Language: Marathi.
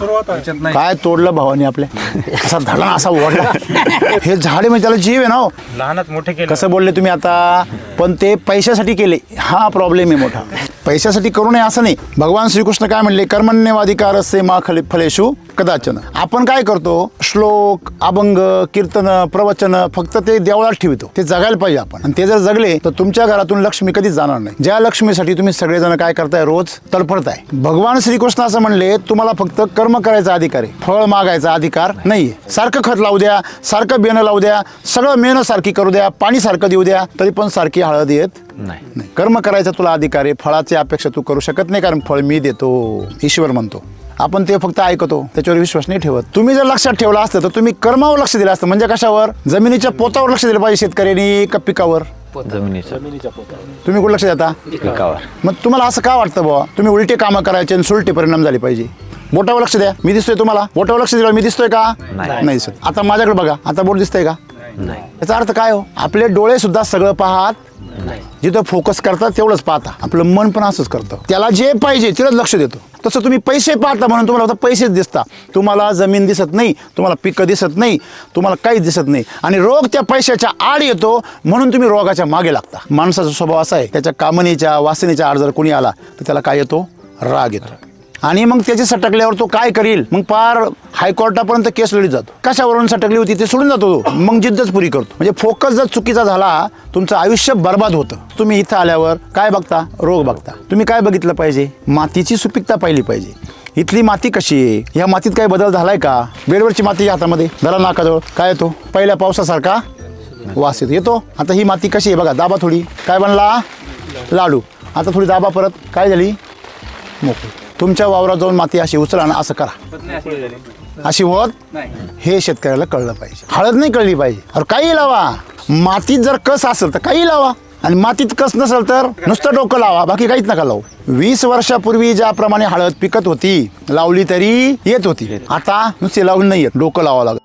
काय तोडलं भावानी आपल्या असा धडा असा ओढला हे झाडे म्हणजे त्याला जीव आहे ना हो. लहानात मोठे केले. कसं बोलले तुम्ही आता, पण ते पैशासाठी केले, हा प्रॉब्लेम आहे मोठा. पैशासाठी करू नये असं नाही. भगवान श्रीकृष्ण काय म्हणले, कर्मण्यवाधिकारस्ते मा फलेषु कदाचन. आपण काय करतो, श्लोक, अभंग, कीर्तन, प्रवचन फक्त ते देवळात ठेवतो. ते जगायला पाहिजे आपण, आणि ते जर जगले तर तुमच्या घरातून लक्ष्मी कधीच जाणार नाही. ज्या लक्ष्मीसाठी तुम्ही सगळेजण काय करताय, रोज तडफडताय. भगवान श्रीकृष्ण असं म्हणले, तुम्हाला फक्त कर्म करायचा अधिकार आहे, फळ मागायचा अधिकार नाहीये. सारखं खत लावू द्या, सारखं बियाणं लावू द्या, सगळं मेहनत सारखी करू द्या, पाणी सारखं देऊ द्या, तरी पण सारखी हळद येत नाही. कर्म करायचा तुला अधिकार आहे, फळाची अपेक्षा तू करू शकत नाही, कारण फळ मी देतो, ईश्वर म्हणतो. आपण ते फक्त ऐकतो, त्याच्यावर विश्वास नाही ठेवत. तुम्ही जर लक्षात ठेवला असतं तर तुम्ही कर्मावर लक्ष दिलं असतं. म्हणजे कशावर, जमिनीच्या पोतावर लक्ष दिलं पाहिजे शेतकऱ्यांनी का पिकावर? जमिनीच्या तुम्ही कुठं लक्ष देता? पिकावर. मग तुम्हाला असं का वाटतं बुवा, तुम्ही उलटे कामं करायचे आणि सुलटे परिणाम झाले पाहिजे? बोटावर लक्ष द्या, मी दिसतोय तुम्हाला? बोटावर लक्ष दिलं मी दिसतोय का? नाही दिसत. आता माझ्याकडे बघा, आता बोट दिसतंय का? नाही. याचा अर्थ काय हो, आपले डोळे सुद्धा सगळं पाहत जिथं फोकस करतात तेवढंच पाहता. आपलं मन पण असंच करतं, त्याला जे पाहिजे तिथंच लक्ष देतो. तसं तुम्ही पैसे पाहता म्हणून तुम्हाला फक्त पैसेच दिसता, तुम्हाला जमीन दिसत नाही, तुम्हाला पिकं दिसत नाही, तुम्हाला काहीच दिसत नाही. आणि रोग त्या पैशाच्या आड येतो म्हणून तुम्ही रोगाच्या मागे लागता. माणसाचा स्वभाव असा आहे, त्याच्या कामनेच्या वासनेच्या आड जर कोणी आला तर त्याला काय येतो, राग येतो. आणि मग त्याची सटकल्यावर तो काय करील, मग पार हायकोर्टापर्यंत केस लढीत जातो. कशावरून सटकली होती ते सोडून जातो तो, मग जिद्दच पुरी करतो. म्हणजे फोकस जर चुकीचा झाला, तुमचं आयुष्य बर्बाद होतं. तुम्ही इथं आल्यावर काय बघता, रोग बघता. तुम्ही काय बघितलं पाहिजे, मातीची सुपीकता पाहिली पाहिजे. इथली माती कशी आहे, ह्या मातीत काही बदल झालाय का? बेडवरची माती हातामध्ये धरा, नाकाजवळ काय येतो, पहिल्या पावसासारखा वास येतो. आता ही माती कशी आहे बघा, दाबा थोडी, काय बनला, लाडू. आता थोडी दाबा, परत काय झाली, मोकळी. तुमच्या वावरात जाऊन माती अशी उचला ना, असं करा, अशी होत हे शेतकऱ्याला कळलं पाहिजे. हळद नाही कळली पाहिजे. अरे काही लावा, मातीत जर कस असेल तर काही लावा, आणि मातीत कस नसेल तर नुसतं डोकं लावा, बाकी काहीच नका लावू. 20 वर्षापूर्वी ज्याप्रमाणे हळद पिकत होती, लावली तरी येत होती, आता नुसती लावून नाही येत, डोकं लावावं लागतं.